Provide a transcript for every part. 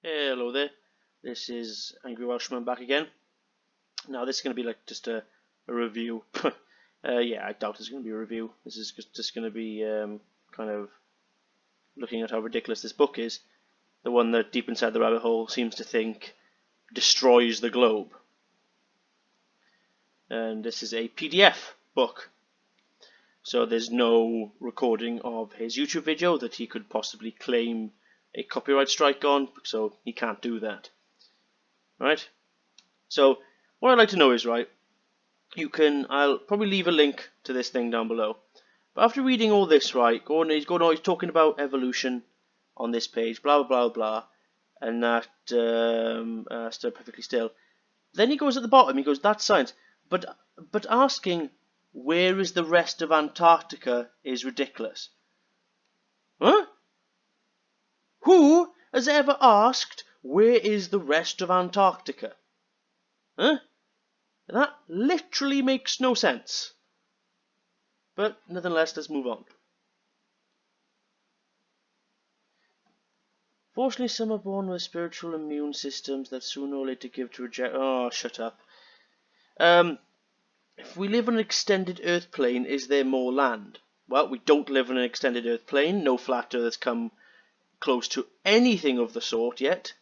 Hello there, this is Angry Welshman back again. Now this is going to be like just a review. Yeah, I doubt it's going to be a review. This is just going to be kind of looking at how ridiculous this book is. The one that deep inside the rabbit hole seems to think destroys the globe. And this is a PDF book. So there's no recording of his YouTube video that he could possibly claim a copyright strike on, so he can't do that. Right? So what I'd like to know is, right, I'll probably leave a link to this thing down below. But after reading all this, right, he's talking about evolution on this page, blah blah blah blah, and that still perfectly still. Then he goes at the bottom, he goes, that's science. But asking where is the rest of Antarctica is ridiculous. Huh? Who has ever asked where is the rest of Antarctica? Huh? That literally makes no sense. But nonetheless, let's move on. Fortunately, some are born with spiritual immune systems that sooner or later give to reject. Oh, shut up. If we live on an extended Earth plane, is there more land? Well, we don't live on an extended Earth plane. No flat Earth has come close to anything of the sort yet.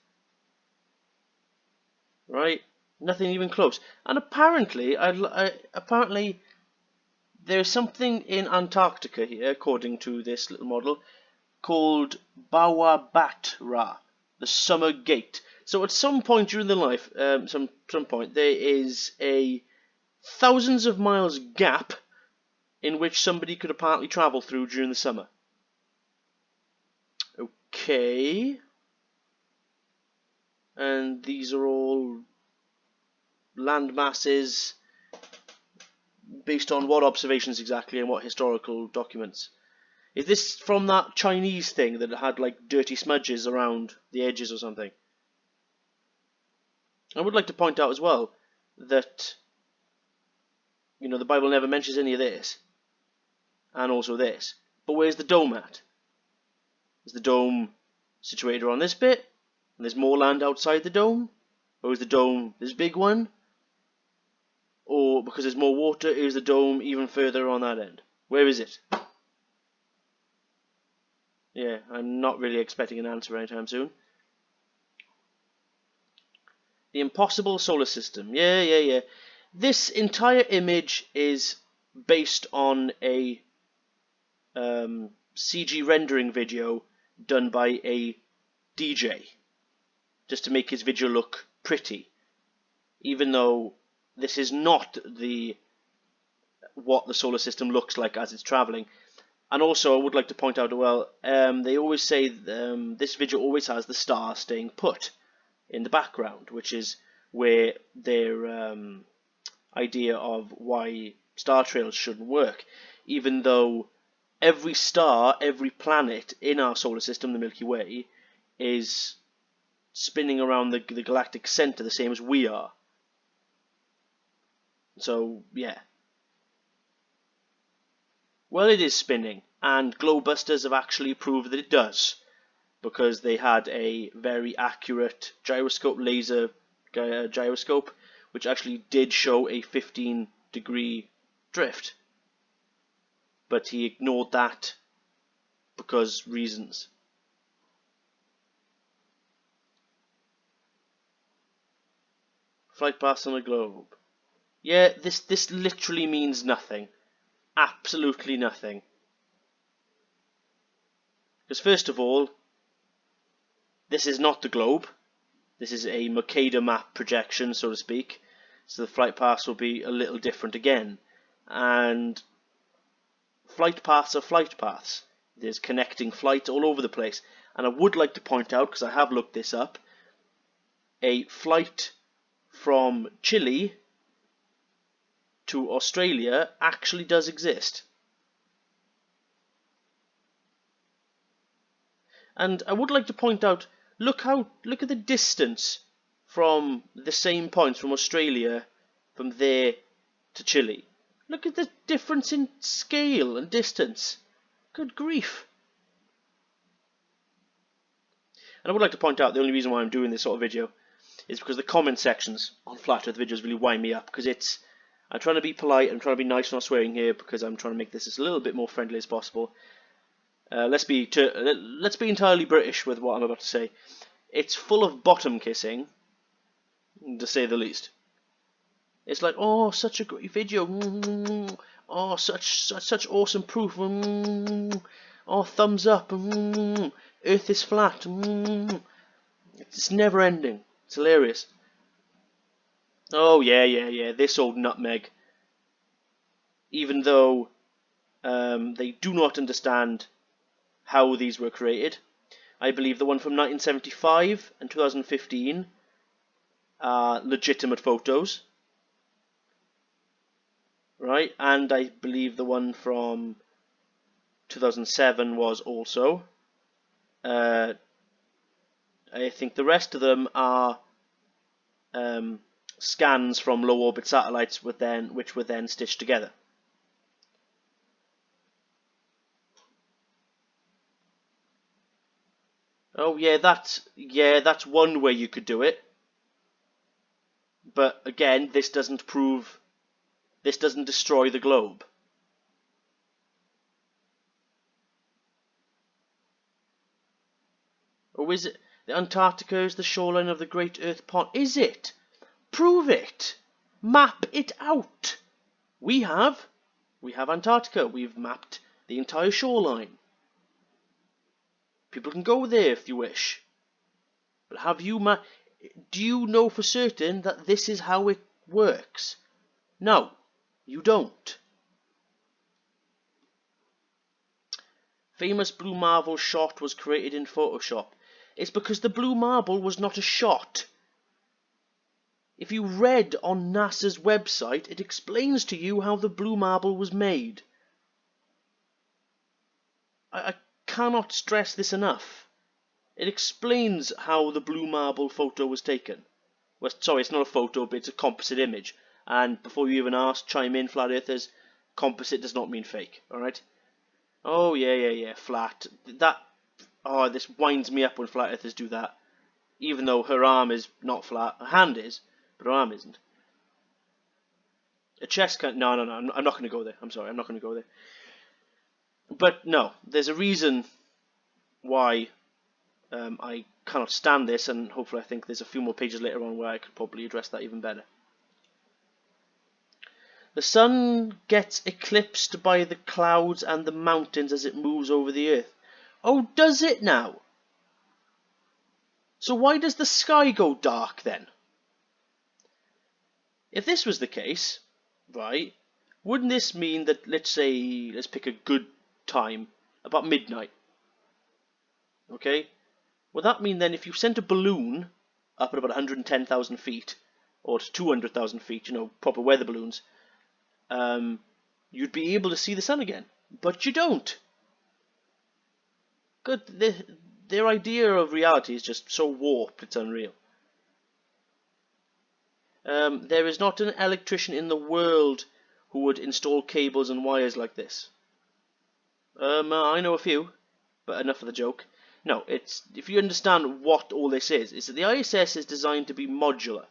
Right? Nothing even close. And apparently, apparently, there's something in Antarctica here, according to this little model, called Bawabatra, the summer gate. So at some point during their life, some point, there is a thousands of miles gap in which somebody could apparently travel through during the summer. Okay. And these are all land masses based on what observations exactly and what historical documents? Is this from that Chinese thing that had like dirty smudges around the edges or something? I would like to point out as well that, you know, the Bible never mentions any of this, and also this. But where's the dome at? Is the dome situated around this bit, and there's more land outside the dome? Or is the dome this big one? Or because there's more water, is the dome even further on that end? Where is it? Yeah, I'm not really expecting an answer anytime soon. The impossible solar system. Yeah. This entire image is based on a CG rendering video done by a DJ, just to make his video look pretty, even though this is not what the solar system looks like as it's traveling. And also, I would like to point out as well, they always say this video always has the star staying put in the background, which is where their idea of why star trails shouldn't work, even though every star, every planet in our solar system, the Milky Way, is spinning around the galactic center the same as we are. So, yeah. Well, it is spinning, and Globebusters have actually proved that it does, because they had a very accurate gyroscope, laser gyroscope, which actually did show a 15-degree drift. But he ignored that because reasons. Flight paths on a globe. Yeah, this literally means nothing. Absolutely nothing. Because first of all, this is not the globe. This is a Mercator map projection, so to speak. So the flight paths will be a little different again. And flight paths are flight paths. There's connecting flights all over the place. And I would like to point out, because I have looked this up, a flight from Chile to Australia actually does exist. And I would like to point out, look at the distance from the same points from Australia, from there to Chile. Look at the difference in scale and distance. Good grief. And I would like to point out the only reason why I'm doing this sort of video is because the comment sections on Flat Earth videos really wind me up, because I'm trying to be polite, I'm trying to be nice, not swearing here, because I'm trying to make this as a little bit more friendly as possible. Let's be entirely British with what I'm about to say. It's full of bottom kissing, to say the least. It's like, oh, such a great video. Oh, such awesome proof. Oh, thumbs up. Earth is flat. It's never ending. It's hilarious. Oh, yeah. This old nutmeg. Even though they do not understand how these were created. I believe the one from 1975 and 2015 are legitimate photos. Right, and I believe the one from 2007 was also. I think the rest of them are scans from low orbit satellites which were then stitched together. Oh yeah, that's one way you could do it. But again, this doesn't destroy the globe. Or is it the Antarctica is the shoreline of the Great Earth Pond? Is it? Prove it. Map it out. We have Antarctica. We've mapped the entire shoreline. People can go there if you wish. But do you know for certain that this is how it works? No, you don't. Famous blue marble shot was created in Photoshop. It's because the blue marble was not a shot. If you read on NASA's website, it explains to you how the blue marble was made. I cannot stress this enough. It explains how the blue marble photo was taken. Well, sorry, it's not a photo, but it's a composite image. And before you even ask, chime in, flat earthers. Composite does not mean fake, alright? Oh, yeah, flat. This winds me up when flat earthers do that. Even though her arm is not flat. Her hand is, but her arm isn't. A chest can't... No, I'm not going to go there. I'm sorry, I'm not going to go there. But no, there's a reason why I cannot stand this, and hopefully I think there's a few more pages later on where I could probably address that even better. The sun gets eclipsed by the clouds and the mountains as it moves over the earth. Oh, does it now? So why does the sky go dark then? If this was the case, right, wouldn't this mean that, let's pick a good time, about midnight, okay? Would that mean then if you sent a balloon up at about 110,000 feet, or to 200,000 feet, proper weather balloons, you'd be able to see the sun again? But you don't. Good. Their idea of reality is just so warped, it's unreal. There is not an electrician in the world who would install cables and wires like this. I know a few, but enough of the joke. No, if you understand what all this is that the ISS is designed to be modular,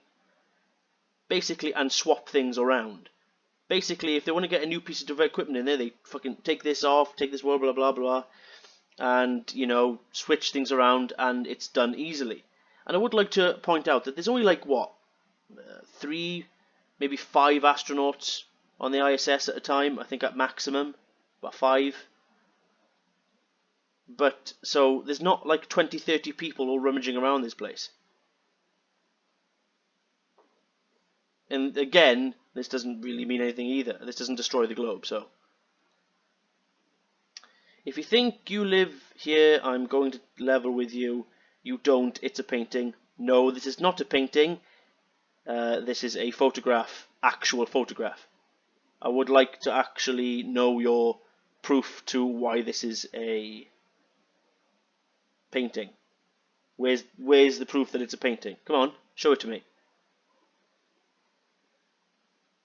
basically, and swap things around. Basically, if they want to get a new piece of equipment in there, they fucking take this off, take this blah blah blah blah, and switch things around, and it's done easily. And I would like to point out that there's only 3, maybe 5 astronauts on the ISS at a time. I think at maximum about 5. But so there's not 20, 30 people all rummaging around this place. And again, this doesn't really mean anything either. This doesn't destroy the globe, so. If you think you live here, I'm going to level with you. You don't, it's a painting. No, this is not a painting. This is a photograph, actual photograph. I would like to actually know your proof to why this is a painting. Where's the proof that it's a painting? Come on, show it to me.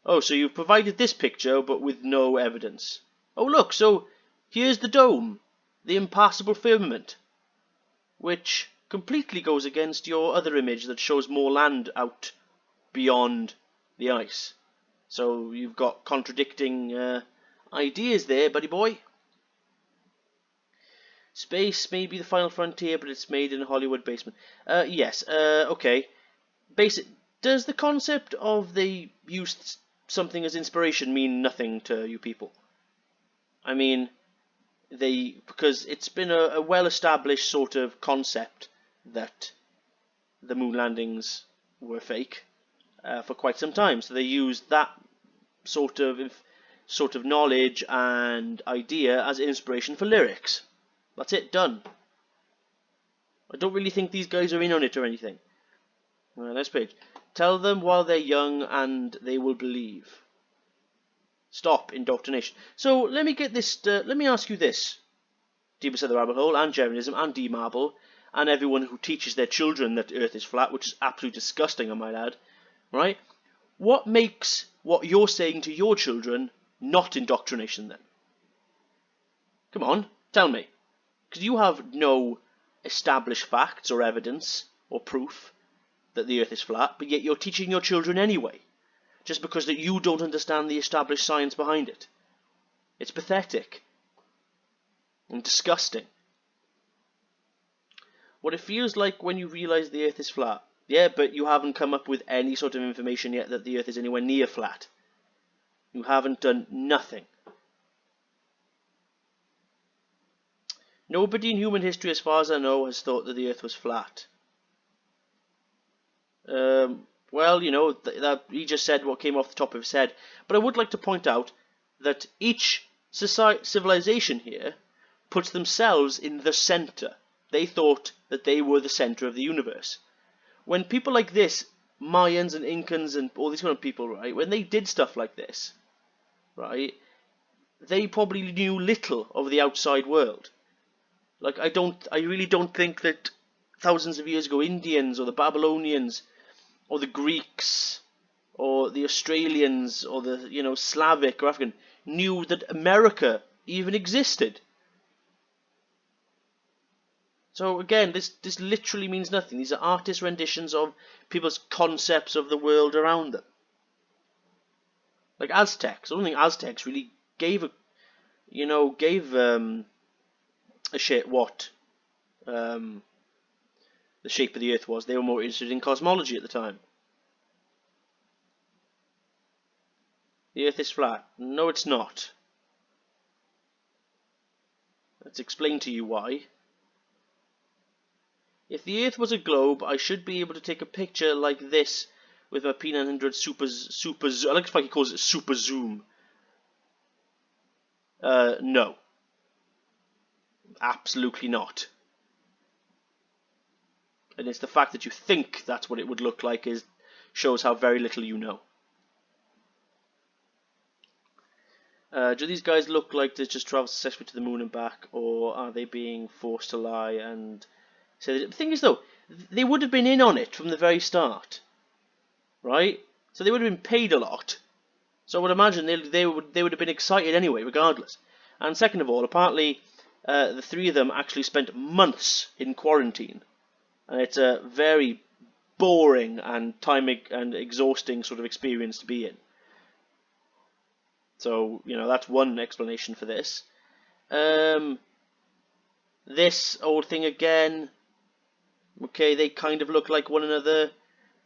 Oh, so you've provided this picture, but with no evidence. Oh, look, so here's the dome, the impassable firmament, which completely goes against your other image that shows more land out beyond the ice. So you've got contradicting ideas there, buddy boy. Space may be the final frontier, but it's made in a Hollywood basement. Yes, okay. Does the concept of they used something as inspiration mean nothing to you people? I mean, because it's been a well-established sort of concept that the moon landings were fake for quite some time. So they used that sort of knowledge and idea as inspiration for lyrics. That's it, done. I don't really think these guys are in on it or anything. Next page. Tell them while they're young and they will believe. Stop indoctrination. So let me get this. Let me ask you this: Deep Inside the Rabbit Hole and Jeranism and D-Marble and everyone who teaches their children that Earth is flat, which is absolutely disgusting, I might add. Right? What makes what you're saying to your children not indoctrination then? Come on, tell me. Because you have no established facts or evidence or proof that the Earth is flat, but yet you're teaching your children anyway, just because that you don't understand the established science behind it. It's pathetic and disgusting. What it feels like when you realise the Earth is flat. Yeah, but you haven't come up with any sort of information yet that the Earth is anywhere near flat. You haven't done nothing. Nobody in human history, as far as I know, has thought that the Earth was flat. Well, you know, that he just said what came off the top of his head. But I would like to point out that each civilization here puts themselves in the center. They thought that they were the center of the universe. When people like this, Mayans and Incans and all these kind of people, right, when they did stuff like this, right, they probably knew little of the outside world. Like, I really don't think that thousands of years ago, Indians or the Babylonians or the Greeks or the Australians or the, you know, Slavic or African knew that America even existed. So again, this literally means nothing. These are artist renditions of people's concepts of the world around them. Like Aztecs. I don't think Aztecs really gave a shit what the shape of the Earth was. They were more interested in cosmology at the time. The Earth is flat. No, it's not. Let's explain to you why. If the Earth was a globe, I should be able to take a picture like this with my P900 super. I like if he calls it super zoom. No. Absolutely not. And it's the fact that you think that's what it would look like shows how very little you know. Do these guys look like they just traveled successfully to the moon and back, or are they being forced to lie? And so the thing is, though, they would have been in on it from the very start, right? So they would have been paid a lot. So I would imagine they would have been excited anyway, regardless. And second of all, apparently the three of them actually spent months in quarantine, and it's a very boring and and exhausting sort of experience to be in. So, you know, that's one explanation for this. This old thing again. Okay, they kind of look like one another.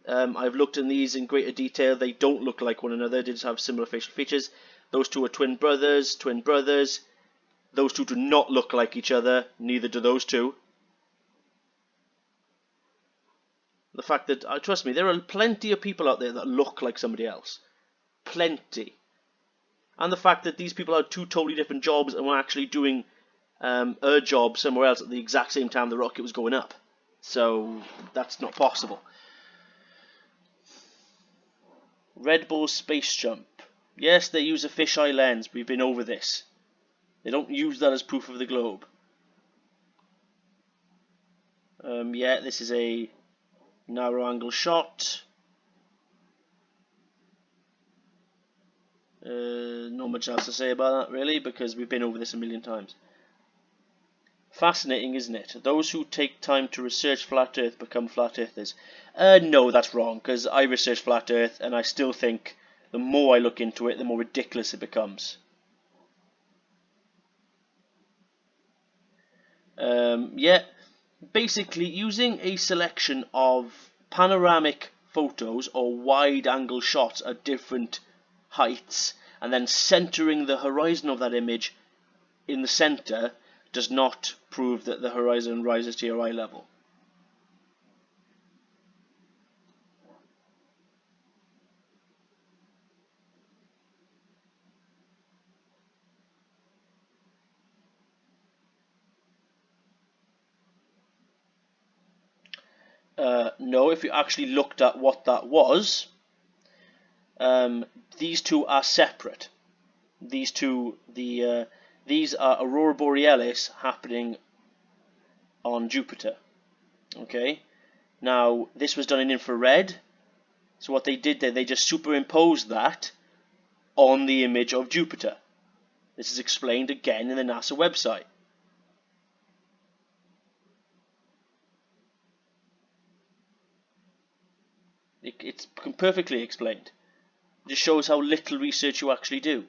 I've looked in these in greater detail. They don't look like one another. They just have similar facial features. Those two are twin brothers. Those two do not look like each other. Neither do those two. The fact that, trust me, there are plenty of people out there that look like somebody else. Plenty. And the fact that these people had two totally different jobs and were actually doing a job somewhere else at the exact same time the rocket was going up. So that's not possible. Red Bull space jump. Yes, they use a fisheye lens. We've been over this. They don't use that as proof of the globe. Yeah, this is a narrow angle shot. Not much else to say about that, really, because we've been over this a million times. Fascinating, isn't it? Those who take time to research flat Earth become flat earthers. No, that's wrong, because I researched flat Earth, and I still think the more I look into it, the more ridiculous it becomes. Yeah, basically using a selection of panoramic photos or wide-angle shots at different heights, and then centering the horizon of that image in the center does not prove that the horizon rises to your eye level. No, if you actually looked at what that was, these two are separate. These are Aurora Borealis happening on Jupiter. Okay, now this was done in infrared. So what they did there, they just superimposed that on the image of Jupiter. This is explained again in the NASA website. It's perfectly explained. It just shows how little research you actually do.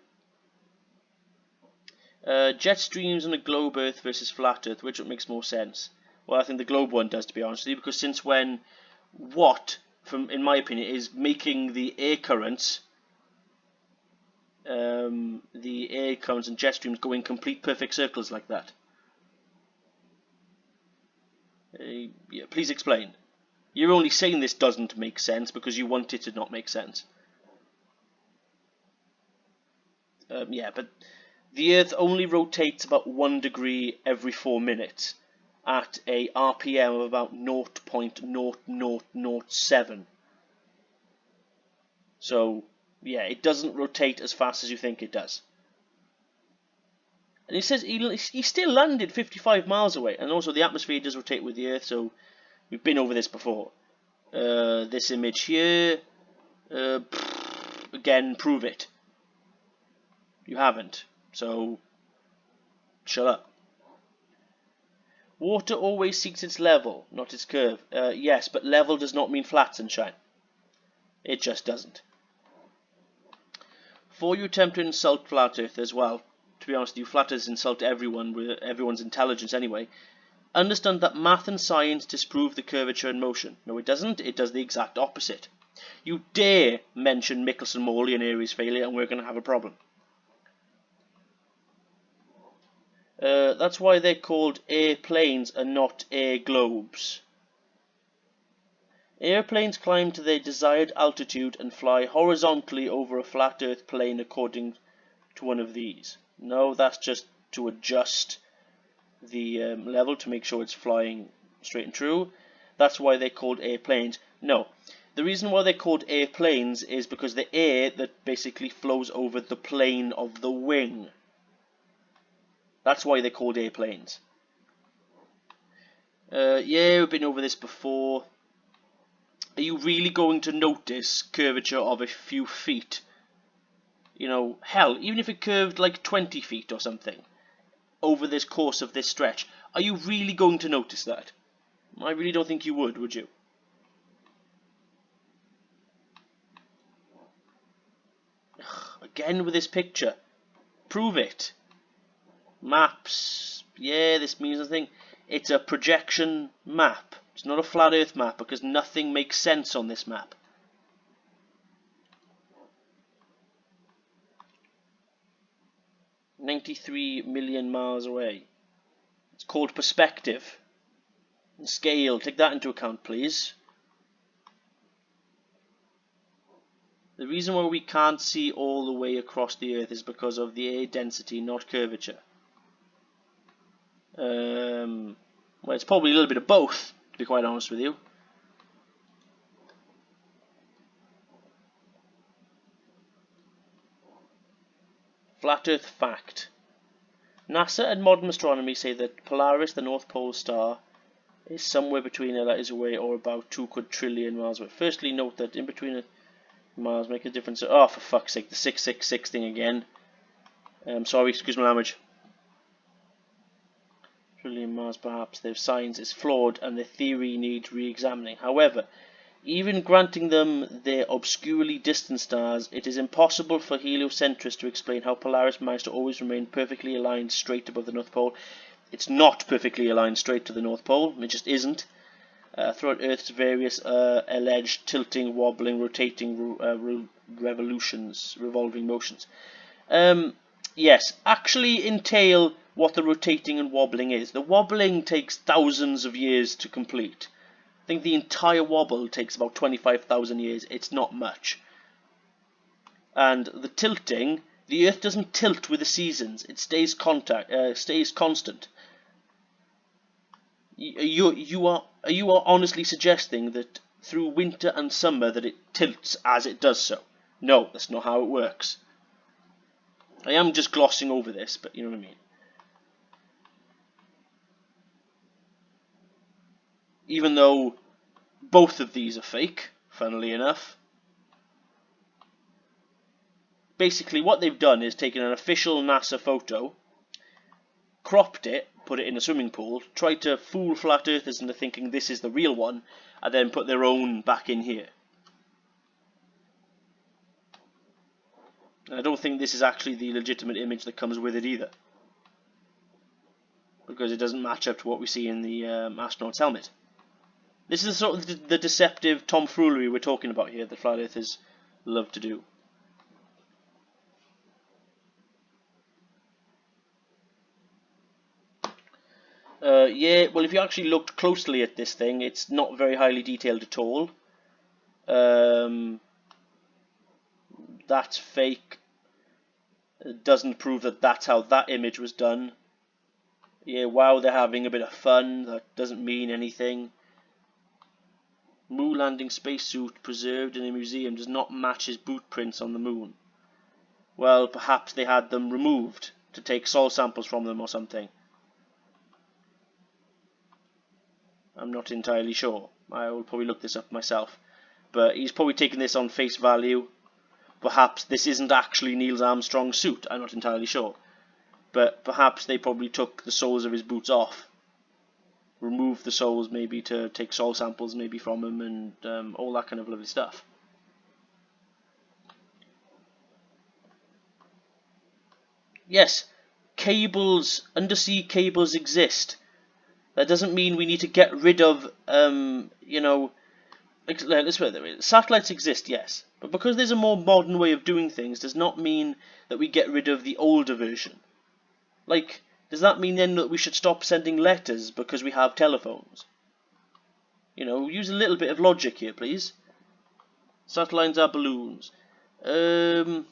Jet streams on a globe Earth versus flat Earth, which one makes more sense? Well, I think the globe one does, to be honest with you, because since when what, in my opinion, is making the air currents and jet streams go in complete perfect circles like that? Yeah, please explain. You're only saying this doesn't make sense because you want it to not make sense. Yeah, but the Earth only rotates about 1 degree every 4 minutes at a RPM of about 0.0007. So, yeah, it doesn't rotate as fast as you think it does. And he says he still landed 55 miles away. And also the atmosphere does rotate with the Earth, so we've been over this before. This image here, again, prove it. You haven't, so shut up. Water always seeks its level, not its curve. Yes, but level does not mean flat, sunshine. It just doesn't. Before you attempt to insult flat Earth as well, to be honest with you, flat Earthers insult everyone with everyone's intelligence anyway. Understand that math and science disprove the curvature in motion. No, it doesn't. It does the exact opposite. You dare mention Michelson-Morley and Airy's failure, and we're going to have a problem. That's why they're called airplanes and not air globes. Airplanes climb to their desired altitude and fly horizontally over a flat Earth plane according to one of these. No, that's just to adjust the level to make sure it's flying straight and true. That's why they're called airplanes. No, the reason why they're called airplanes is because the air that basically flows over the plane of the wing. That's why they're called airplanes. Yeah, we've been over this before. Are you really going to notice curvature of a few feet? You know, hell, even if it curved like 20 feet or something over this course of this stretch, are you really going to notice that? I really don't think you would you? Again with this picture. Prove it. Maps. Yeah, this means nothing. It's a projection map. It's not a flat Earth map because nothing makes sense on this map. $93 million miles away. It's called perspective. And scale. Take that into account, please. The reason why we can't see all the way across the Earth is because of the air density, not curvature. Well, it's probably a little bit of both, to be quite honest with you. Flat Earth fact. NASA and modern astronomy say that Polaris, the North Pole star, is somewhere between a light away or about 2 quadrillion miles away. Firstly, note that in between miles make a difference. Oh, for fuck's sake, the 666 thing again. Sorry, excuse my language. Trillion Mars, perhaps their science is flawed and the theory needs re-examining. However, even granting them their obscurely distant stars, it is impossible for heliocentrists to explain how Polaris managed to always remain perfectly aligned straight above the North Pole. It's not perfectly aligned straight to the North Pole, it just isn't. Throughout Earth's various alleged tilting, wobbling, rotating revolving motions. Yes, actually entail what the rotating and wobbling is. The wobbling takes thousands of years to complete. I think the entire wobble takes about 25,000 years. It's not much. And the tilting, the Earth doesn't tilt with the seasons. It stays constant. You are honestly suggesting that through winter and summer that it tilts as it does so? No, that's not how it works. I am just glossing over this, but you know what I mean. Even though both of these are fake, funnily enough. Basically what they've done is taken an official NASA photo, cropped it, put it in a swimming pool, tried to fool flat earthers into thinking this is the real one, and then put their own back in here. And I don't think this is actually the legitimate image that comes with it either, because it doesn't match up to what we see in the astronaut's helmet. This is sort of the deceptive tomfoolery we're talking about here that flat earthers love to do. Yeah, well, if you actually looked closely at this thing, it's not very highly detailed at all. That's fake. It doesn't prove that that's how that image was done. Yeah, wow, they're having a bit of fun. That doesn't mean anything. Moon landing spacesuit preserved in a museum does not match his boot prints on the moon. Well, perhaps they had them removed to take soil samples from them or something. I'm not entirely sure. I will probably look this up myself. But he's probably taken this on face value. Perhaps this isn't actually Neil Armstrong's suit. I'm not entirely sure. But perhaps they probably took the soles of his boots off. Removed the soles maybe to take soil samples maybe from him and all that kind of lovely stuff. Yes, cables, undersea cables exist. That doesn't mean we need to get rid of, you know, let's put it that way. Satellites exist, yes, but because there's a more modern way of doing things does not mean that we get rid of the older version. Like, does that mean then that we should stop sending letters because we have telephones? You know, use a little bit of logic here, please. Satellites are balloons. No.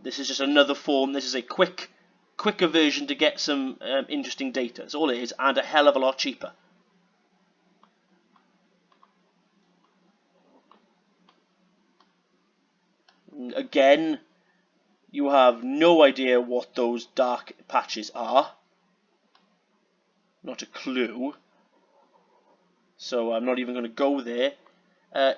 This is just another form. This is a quicker version to get some interesting data. That's all it is, and a hell of a lot cheaper. Again, you have no idea what those dark patches are. Not a clue. So I'm not even going to go there.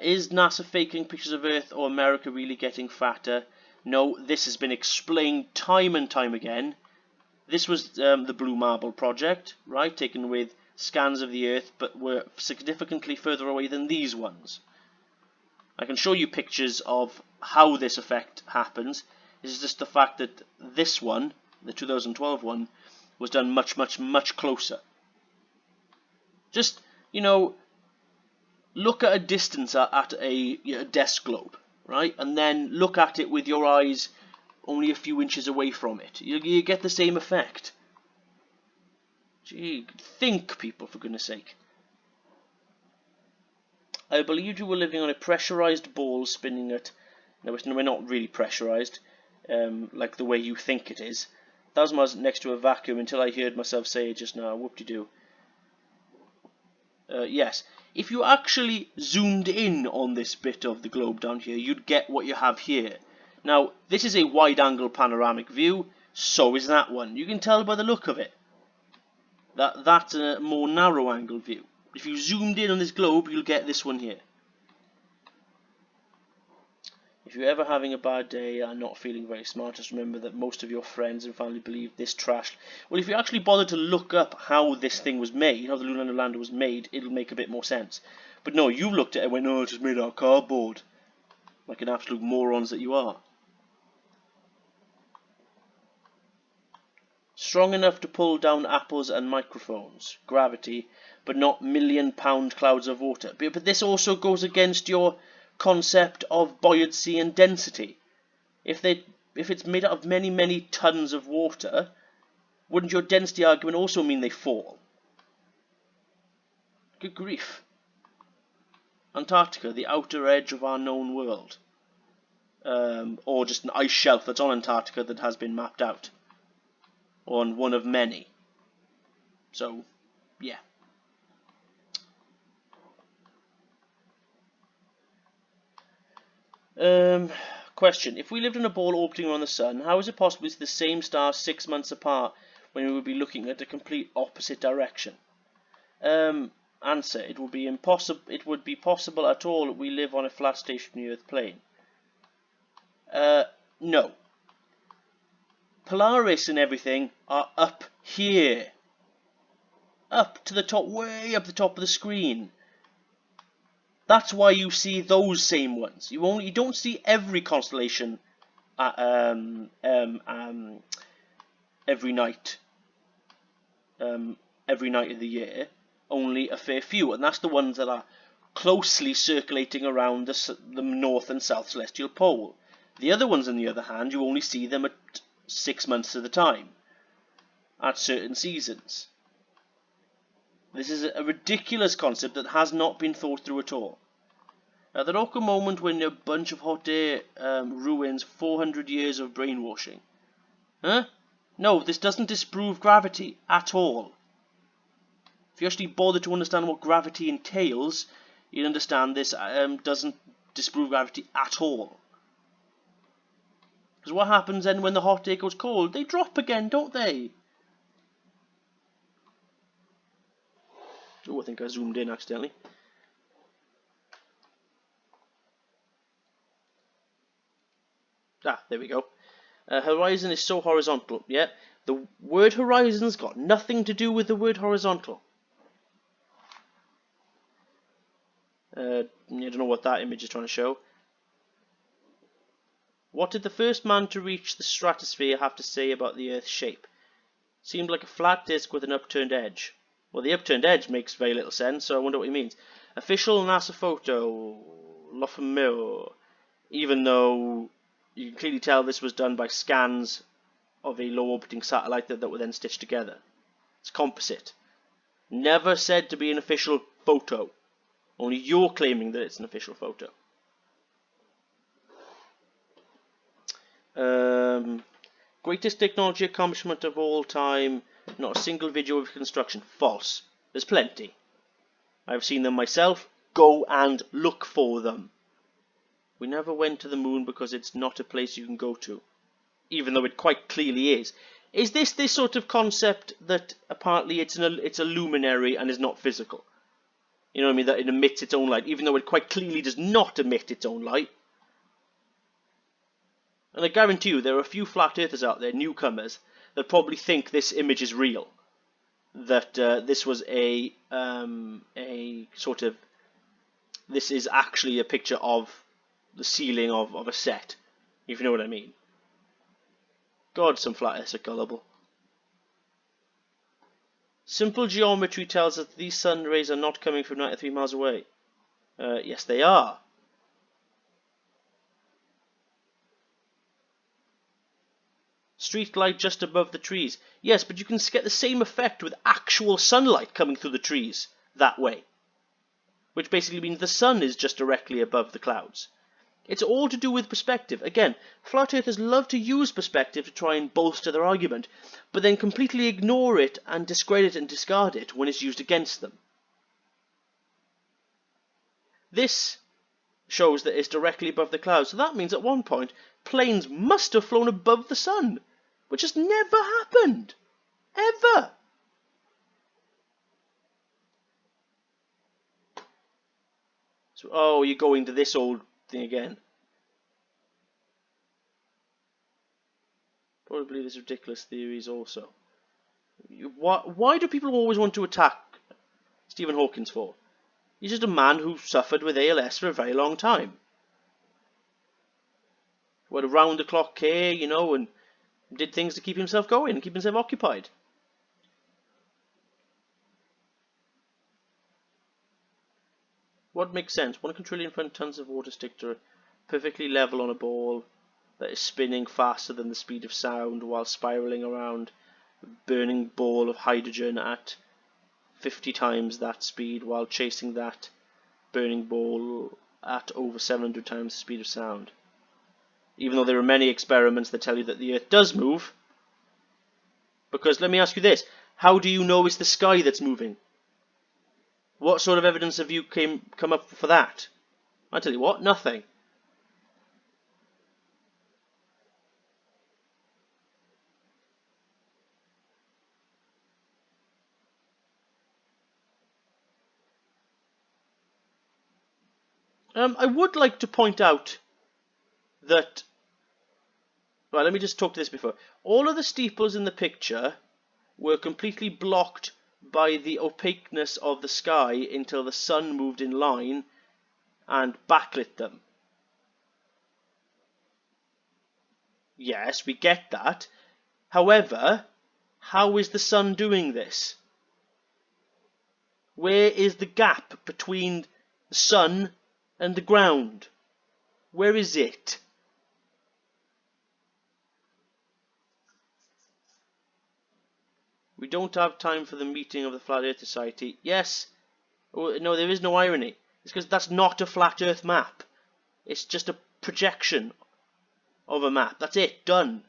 Is NASA faking pictures of Earth or America really getting fatter? No, this has been explained time and time again. This was the Blue Marble project, right? Taken with scans of the Earth, but were significantly further away than these ones. I can show you pictures of how this effect happens. This is just the fact that this one, the 2012 one, was done much closer. Just, you know, look at a distance at a desk globe, right? And then look at it with your eyes only a few inches away from it. You get the same effect. Gee, think, people, for goodness sake. I believed you were living on a pressurized ball spinning at... No, we're not really pressurized, like the way you think it is. 1,000 miles next to a vacuum until I heard myself say it just now. Whoop-de-doo. Yes, if you actually zoomed in on this bit of the globe down here, you'd get what you have here. Now, this is a wide-angle panoramic view, so is that one. You can tell by the look of it. That's a more narrow-angle view. If you zoomed in on this globe, you'll get this one here. If you're ever having a bad day and not feeling very smart, just remember that most of your friends and family believe this trash. Well, if you actually bother to look up how this thing was made, how the lunar lander was made, it'll make a bit more sense. But no, you looked at it and went, "Oh, it's just made out of cardboard," like an absolute morons that you are. Strong enough to pull down apples and microphones. Gravity, but not million-pound clouds of water. But this also goes against your concept of buoyancy and density. If it's made out of many, many tons of water, wouldn't your density argument also mean they fall? Good grief. Antarctica, the outer edge of our known world. Or just an ice shelf that's on Antarctica that has been mapped out. On one of many. So, yeah. Question. If we lived in a ball orbiting around the sun, how is it possible to see the same stars 6 months apart when we would be looking at a complete opposite direction? Answer. It would be impossible. It would be possible at all. We live on a flat stationary Earth plane. No. Polaris and everything are up here. Up to the top, way up the top of the screen. That's why you see those same ones. You don't see every constellation every night. Every night of the year. Only a fair few, and that's the ones that are closely circulating around the north and south celestial pole. The other ones, on the other hand, you only see them at 6 months at a time, at certain seasons. This is a ridiculous concept that has not been thought through at all. At the awkward moment when a bunch of hot air ruins 400 years of brainwashing. Huh? No, this doesn't disprove gravity at all. If you actually bother to understand what gravity entails, you'll understand this doesn't disprove gravity at all. Because what happens then when the hot air goes cold? They drop again, don't they? Oh, I think I zoomed in accidentally. Ah, there we go. Horizon is so horizontal. Yeah, the word horizon's got nothing to do with the word horizontal. I don't know what that image is trying to show. What did the first man to reach the stratosphere have to say about the Earth's shape? Seemed like a flat disk with an upturned edge. Well, the upturned edge makes very little sense, so I wonder what he means. Official NASA photo. Lofamil. Even though you can clearly tell this was done by scans of a low-orbiting satellite that were then stitched together. It's composite. Never said to be an official photo. Only you're claiming that it's an official photo. Greatest technology accomplishment of all time. Not a single video of construction. False. There's plenty. I've seen them myself. Go and look for them. We never went to the moon because it's not a place you can go to. Even though it quite clearly is. Is this sort of concept that apparently it's a luminary and is not physical? You know what I mean? That it emits its own light, even though it quite clearly does not emit its own light. And I guarantee you there are a few flat earthers out there, newcomers, that probably think this image is real. That this was a sort of... This is actually a picture of the ceiling of a set, if you know what I mean. God, some flat earthers are gullible. Simple geometry tells us that these sun rays are not coming from 93 miles away. Yes, they are. Street light just above the trees. Yes, but you can get the same effect with actual sunlight coming through the trees that way. Which basically means the sun is just directly above the clouds. It's all to do with perspective. Again, flat earthers love to use perspective to try and bolster their argument, but then completely ignore it and discredit and discard it when it's used against them. This shows that it's directly above the clouds, so that means at one point planes must have flown above the sun, which has never happened. Ever. So, oh, you're going to this old thing again. Probably believe this ridiculous theories also. Why do people always want to attack Stephen Hawking for? He's just a man who suffered with ALS for a very long time. Who had around-the-clock care, you know, and did things to keep himself going, keep himself occupied. What makes sense? 1 quadrillion tons of water stick to perfectly level on a ball that is spinning faster than the speed of sound while spiraling around a burning ball of hydrogen at 50 times that speed while chasing that burning ball at over 700 times the speed of sound. Even though there are many experiments that tell you that the Earth does move. Because let me ask you this, how do you know it's the sky that's moving? What sort of evidence have you come up for that? I tell you what, nothing. I would like to point out that, well, let me just talk to this before. All of the steeples in the picture were completely blocked by the opaqueness of the sky until the sun moved in line and backlit them. Yes, we get that. However, how is the sun doing this? Where is the gap between the sun and the ground? Where is it? We don't have time for the meeting of the Flat Earth Society. Yes. No, there is no irony. It's because that's not a flat Earth map. It's just a projection of a map. That's it. Done.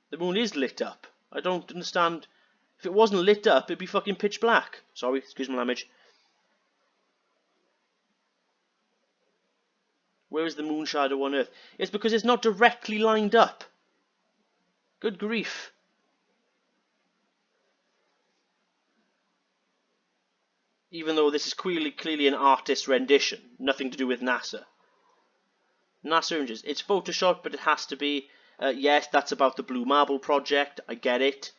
The moon is lit up. I don't understand. If it wasn't lit up, it'd be fucking pitch black. Sorry, excuse my language. Where is the moon shadow on Earth? It's because it's not directly lined up. Good grief. Even though this is clearly an artist's rendition. Nothing to do with NASA. NASA images. It's Photoshop, but it has to be. Yes, that's about the Blue Marble Project. I get it.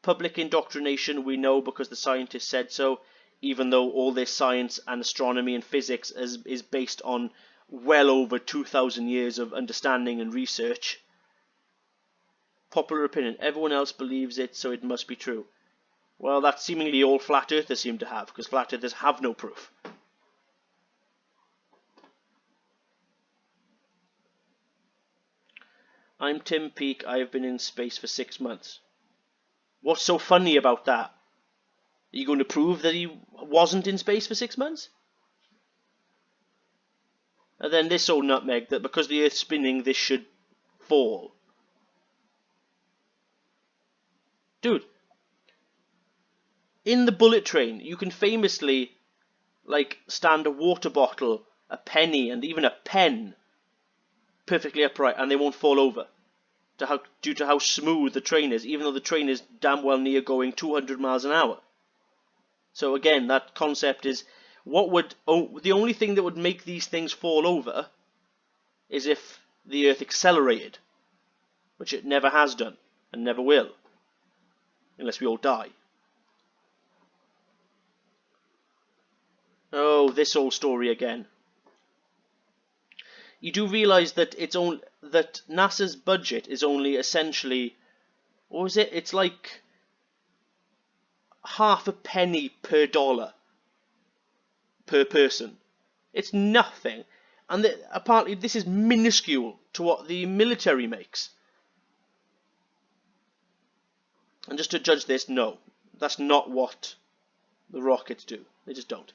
Public indoctrination, we know because the scientists said so, even though all this science and astronomy and physics is based on well over 2,000 years of understanding and research. Popular opinion. Everyone else believes it, so it must be true. Well, that's seemingly all flat earthers seem to have, because flat earthers have no proof. I'm Tim Peake. I have been in space for 6 months. What's so funny about that? Are you going to prove that he wasn't in space for 6 months? And then this old nutmeg, that because the Earth's spinning, this should fall. Dude, in the bullet train, you can famously, like, stand a water bottle, a penny, and even a pen perfectly upright, and they won't fall over. Due to how smooth the train is, even though the train is damn well near going 200 miles an hour. So again, that concept is, the only thing that would make these things fall over is if the Earth accelerated, which it never has done, and never will, unless we all die. Oh, this old story again. You do realise that that NASA's budget is only essentially, what was it? It's like half a penny per dollar per person. It's nothing, and apparently this is minuscule to what the military makes. And just to judge this, no, that's not what the rockets do. They just don't.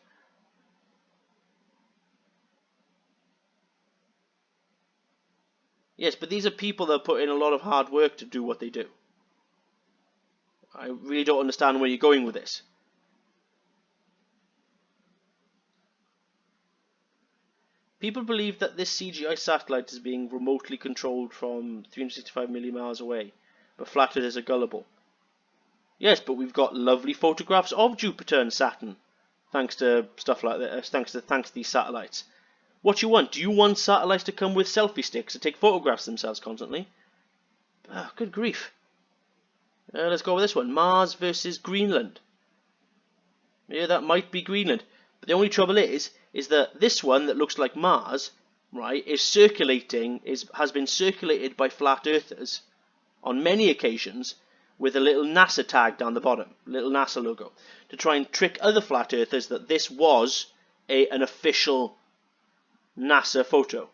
Yes, but these are people that put in a lot of hard work to do what they do. I really don't understand where you're going with this. People believe that this CGI satellite is being remotely controlled from 365 million miles away, but flat earthers are gullible. Yes, but we've got lovely photographs of Jupiter and Saturn, thanks to stuff like that. Thanks to these satellites. What you want? Do you want satellites to come with selfie sticks to take photographs of themselves constantly? Oh, good grief. Let's go with this one. Mars versus Greenland. Yeah, that might be Greenland. But the only trouble is that this one that looks like Mars, right, has been circulated by flat earthers on many occasions with a little NASA tag down the bottom, little NASA logo, to try and trick other flat earthers that this was an official NASA photo,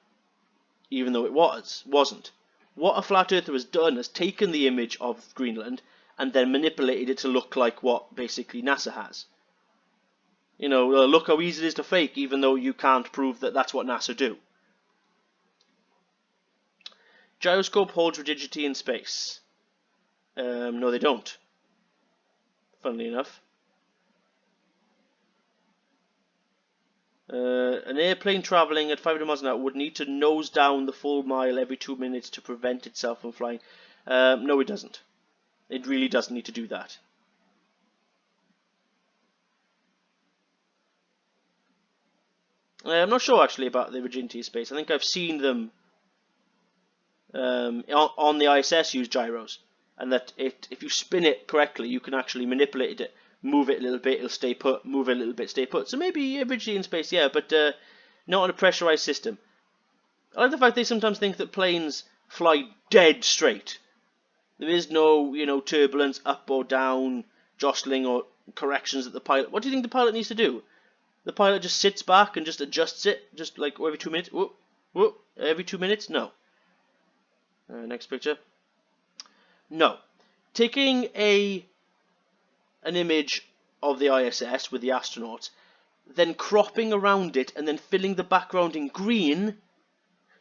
even though it wasn't. What a flat earther has done is taken the image of Greenland and then manipulated it to look like what basically NASA has. You know, look how easy it is to fake, even though you can't prove that that's what NASA do. Gyroscope holds rigidity in space. No, they don't. Funnily enough. An airplane travelling at 500 miles an hour would need to nose down the full mile every 2 minutes to prevent itself from flying. No, it doesn't. It really doesn't need to do that. I'm not sure actually about the rigidity of space. I think I've seen them on the ISS use gyros, and that if you spin it correctly, you can actually manipulate it, move it a little bit, it'll stay put, move it a little bit, stay put. So maybe rigidity in space, yeah, but not on a pressurized system. I like the fact they sometimes think that planes fly dead straight. There is no, turbulence up or down, jostling or corrections that the pilot. What do you think the pilot needs to do? The pilot just sits back and just adjusts it, just like every 2 minutes. Whoop, whoop, every 2 minutes? No. Next picture. No. Taking an image of the ISS with the astronauts, then cropping around it and then filling the background in green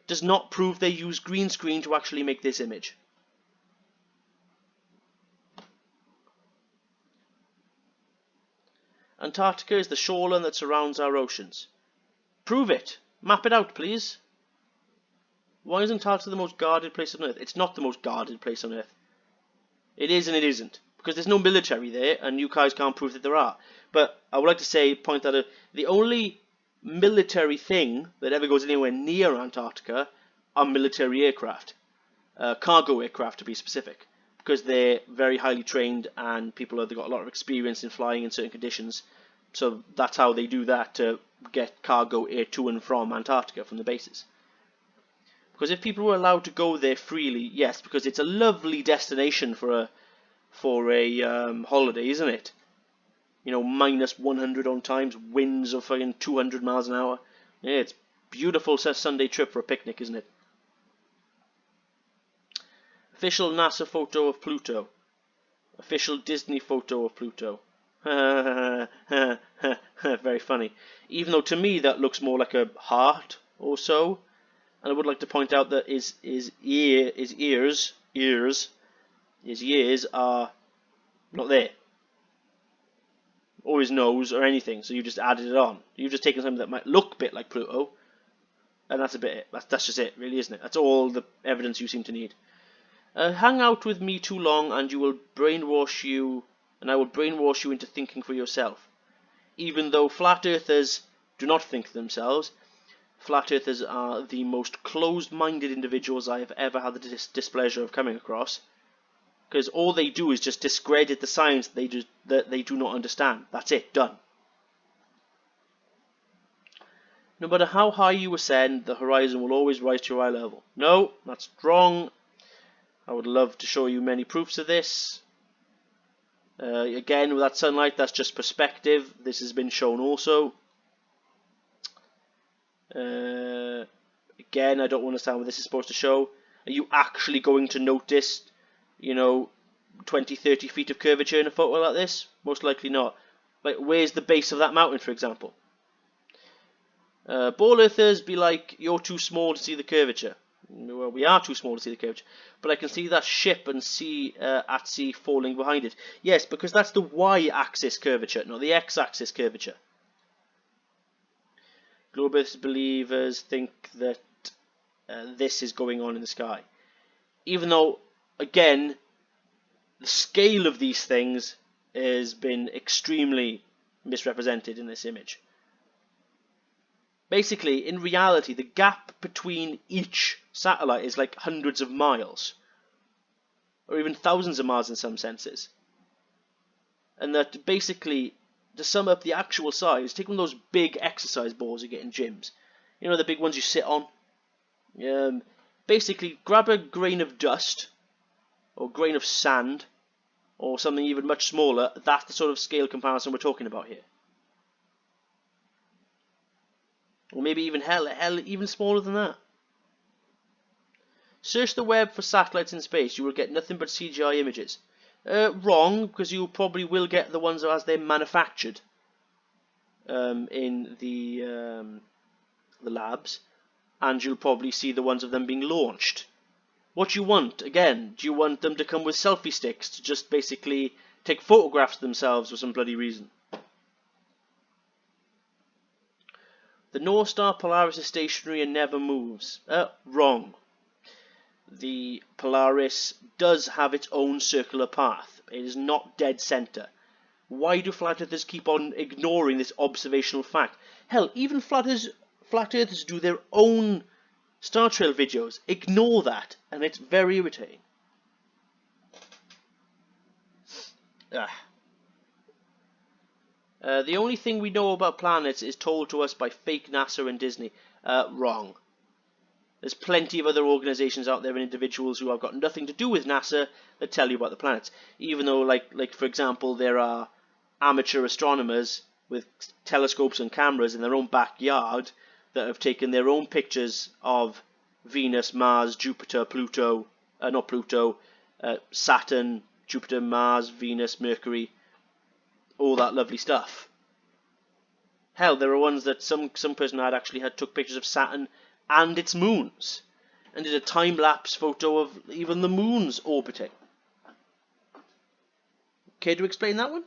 does not prove they use green screen to actually make this image. Antarctica is the shoreline that surrounds our oceans. Prove it. Map it out, please. Why is Antarctica the most guarded place on Earth? It's not the most guarded place on Earth. It is and it isn't. Because there's no military there, and you guys can't prove that there are. But I would like to point out the only military thing that ever goes anywhere near Antarctica are military aircraft. Cargo aircraft, to be specific. Because they're very highly trained, and people have got a lot of experience in flying in certain conditions. So that's how they do that, to get cargo air to and from Antarctica from the bases. Because if people were allowed to go there freely, yes, because it's a lovely destination for a holiday, isn't it? Minus 100 on times, winds of fucking 200 miles an hour. Yeah, it's beautiful Sunday trip for a picnic, isn't it? Official NASA photo of Pluto. Official Disney photo of Pluto. Very funny. Even though to me that looks more like a heart or so. And I would like to point out that his ears are not there. Or his nose or anything. So you just added it on. You've just taken something that might look a bit like Pluto. And that's about it. That's just it, really, isn't it? That's all the evidence you seem to need. Hang out with me too long and I will brainwash you into thinking for yourself. Even though flat earthers do not think for themselves, flat earthers are the most closed-minded individuals I have ever had the displeasure of coming across. Because all they do is just discredit the science that they do not understand. That's it, done. No matter how high you ascend, the horizon will always rise to your eye level. No, that's wrong. I would love to show you many proofs of this. Again, with that sunlight, that's just perspective. This has been shown also. Again, I don't understand what this is supposed to show. Are you actually going to notice, 20, 30 feet of curvature in a photo like this? Most likely not. Like, where's the base of that mountain, for example? Ball earthers be like, you're too small to see the curvature. Well, we are too small to see the curvature, but I can see that ship and see at sea falling behind it. Yes, because that's the y-axis curvature, not the x-axis curvature. Globalist believers think that this is going on in the sky. Even though, again, the scale of these things has been extremely misrepresented in this image. Basically, in reality, the gap between each satellite is like hundreds of miles, or even thousands of miles in some senses. And that basically, to sum up the actual size, take one of those big exercise balls you get in gyms. You know, the big ones you sit on? Basically, grab a grain of dust, or grain of sand, or something even much smaller. That's the sort of scale comparison we're talking about here. Or maybe even even smaller than that. Search the web for satellites in space. You will get nothing but CGI images. Wrong, because you probably will get the ones as they're manufactured in the labs, and you'll probably see the ones of them being launched. What do you want? Again, do you want them to come with selfie sticks to just basically take photographs of themselves for some bloody reason? The North Star Polaris is stationary and never moves. Wrong. The Polaris does have its own circular path. It is not dead center. Why do flat earthers keep on ignoring this observational fact? Hell, even flat earthers do their own star trail videos. Ignore that, and it's very irritating. The only thing we know about planets is told to us by fake NASA and Disney. Wrong. There's plenty of other organizations out there and individuals who have got nothing to do with NASA that tell you about the planets. Even though, like for example, there are amateur astronomers with telescopes and cameras in their own backyard that have taken their own pictures of Venus, Mars, Jupiter, Pluto, not Pluto, Saturn, Jupiter, Mars, Venus, Mercury, all that lovely stuff. Hell, there are ones that some person had took pictures of Saturn and its moons, and did a time-lapse photo of even the moons orbiting. Care to explain that one?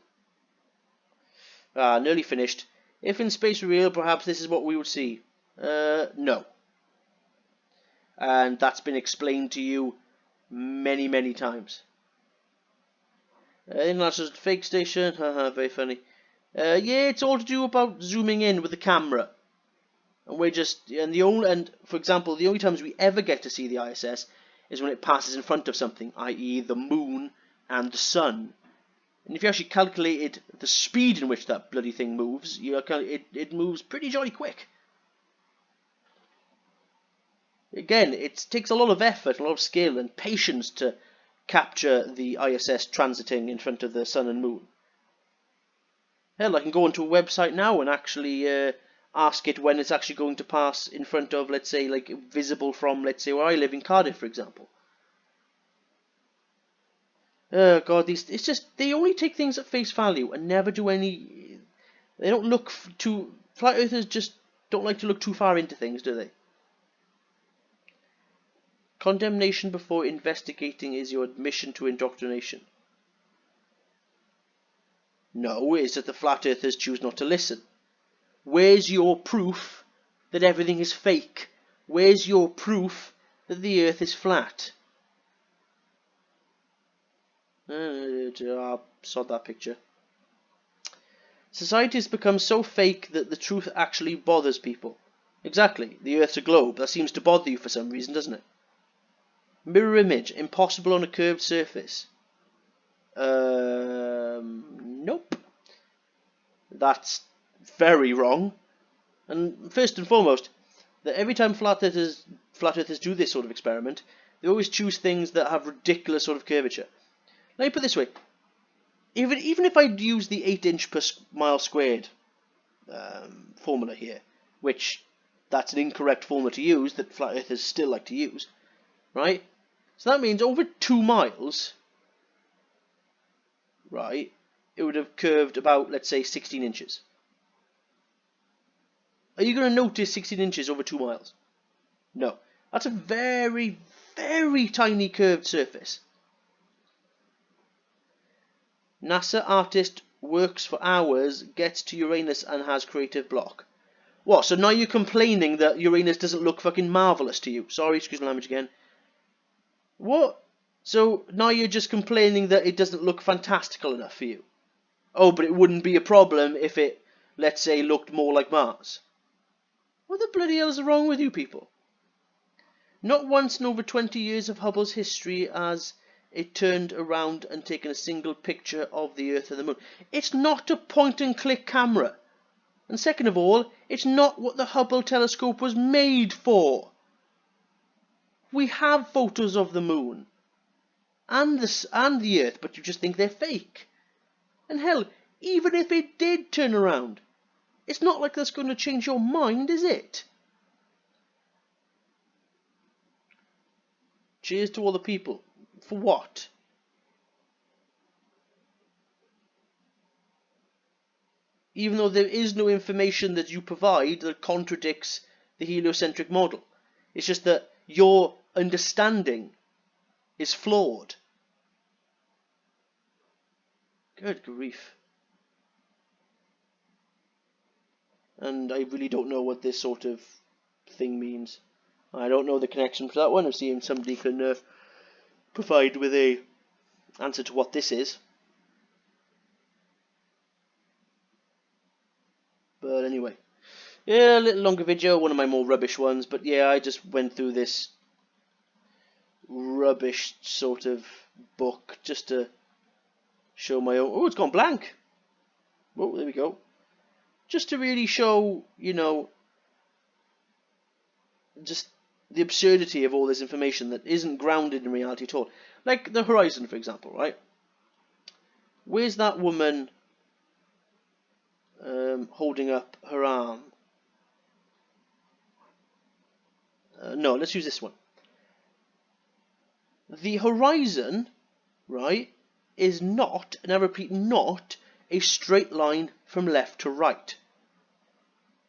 Nearly finished. If in space were real, perhaps this is what we would see. No. And that's been explained to you many, many times. International fake station, haha, very funny. Yeah, it's all to do about zooming in with the camera. And for example, the only times we ever get to see the ISS is when it passes in front of something, i.e. the moon and the sun. And if you actually calculated the speed in which that bloody thing moves, it moves pretty jolly quick. Again, it takes a lot of effort, a lot of skill and patience to capture the ISS transiting in front of the sun and moon. Hell, I can go onto a website now and actually ask it when it's actually going to pass in front of, let's say, like visible from, let's say, where I live in Cardiff, for example. Oh God, it's just, they only take things at face value and never do any. They don't look too. Flat earthers just don't like to look too far into things, do they? Condemnation before investigating is your admission to indoctrination. No, it's that the flat earthers choose not to listen. Where's your proof that everything is fake? Where's your proof that the earth is flat? I saw that picture. Society has become so fake that the truth actually bothers people. Exactly, the earth's a globe. That seems to bother you for some reason, doesn't it? Mirror image, impossible on a curved surface. Nope. That's very wrong. And first and foremost, that every time flat earthers do this sort of experiment, they always choose things that have ridiculous sort of curvature. Let me put it this way. Even if I'd use the 8" per mile squared formula here, which that's an incorrect formula to use, that flat earthers still like to use, right? So that means over 2 miles, right, it would have curved about, let's say, 16 inches. Are you going to notice 16 inches over 2 miles? No. That's a very, very tiny curved surface. NASA artist works for hours, gets to Uranus and has creative block. What, so now you're complaining that Uranus doesn't look fucking marvellous to you? Sorry, excuse the language again. What? So now you're just complaining that it doesn't look fantastical enough for you? Oh, but it wouldn't be a problem if it, let's say, looked more like Mars. What the bloody hell is wrong with you people? Not once in over 20 years of Hubble's history has it turned around and taken a single picture of the Earth and the Moon. It's not a point-and-click camera. And second of all, it's not what the Hubble telescope was made for. We have photos of the Moon and the Earth, but you just think they're fake. And hell, even if it did turn around, it's not like that's going to change your mind, is it? Cheers to all the people. For what? Even though there is no information that you provide that contradicts the heliocentric model. It's just that your understanding is flawed. Good grief. And I really don't know what this sort of thing means. I don't know the connection for that one. I'm seeing somebody can provide with a answer to what this is. But anyway, yeah, a little longer video, one of my more rubbish ones. But yeah, I just went through this rubbish sort of book just to show my own. Oh, it's gone blank. Oh, there we go. Just to really show, you know, just the absurdity of all this information that isn't grounded in reality at all. Like the horizon, for example, right? Where's that woman holding up her arm? No, let's use this one. The horizon, right, is not, and I repeat, not a straight line from left to right.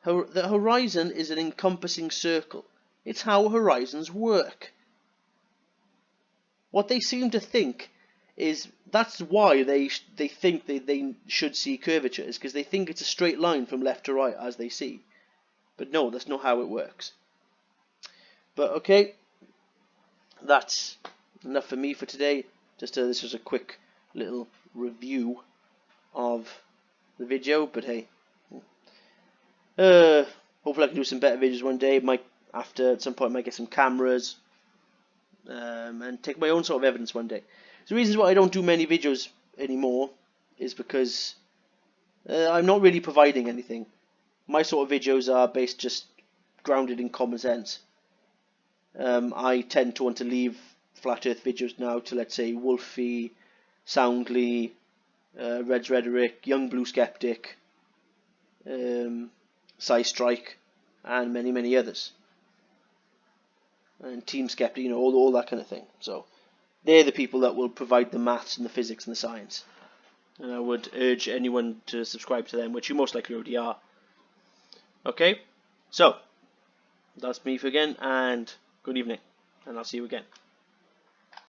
The horizon is an encompassing circle. It's how horizons work. What they seem to think is that's why they think they should see curvature, is because they think it's a straight line from left to right as they see. But no, that's not how it works. But okay, that's enough for me for today. This was a quick little review of the video. But hey, hopefully I can do some better videos one day. At some point, I might get some cameras and take my own sort of evidence one day. So the reasons why I don't do many videos anymore is because I'm not really providing anything. My sort of videos are based just grounded in common sense. I tend to want to leave flat earth videos now to, let's say, Wolfie, Soundly, Red's Rhetoric, Young Blue Skeptic, Sigh Strike, and many, many others. And Team Skeptic, you know, all that kind of thing. So they're the people that will provide the maths and the physics and the science. And I would urge anyone to subscribe to them, which you most likely already are. Okay, so that's me for again, and good evening, and I'll see you again.